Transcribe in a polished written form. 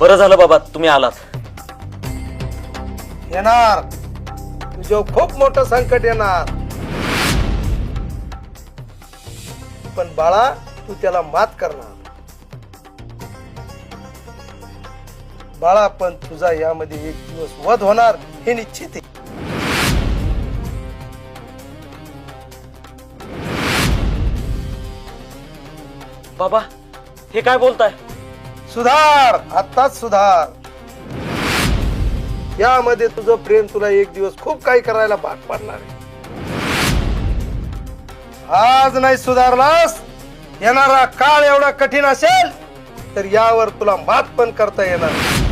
बरं झालं बाबा तुम्ही आलात. येणार तुझ्यावर खूप मोठं संकट येणार, पण बाळा तू त्याला मात करणार. बाळा पण तुझा यामध्ये एक दिवस वध होणार हे निश्चित आहे. बाबा हे काय बोलताय? सुधार, आत्ताच सुधार. यामध्ये तुझं प्रेम तुला एक दिवस खूप काही करायला भाग पाडणार आहे. आज नाही सुधारलास, येणारा काळ एवढा कठीण असेल तर यावर तुला मात पण करता येणार.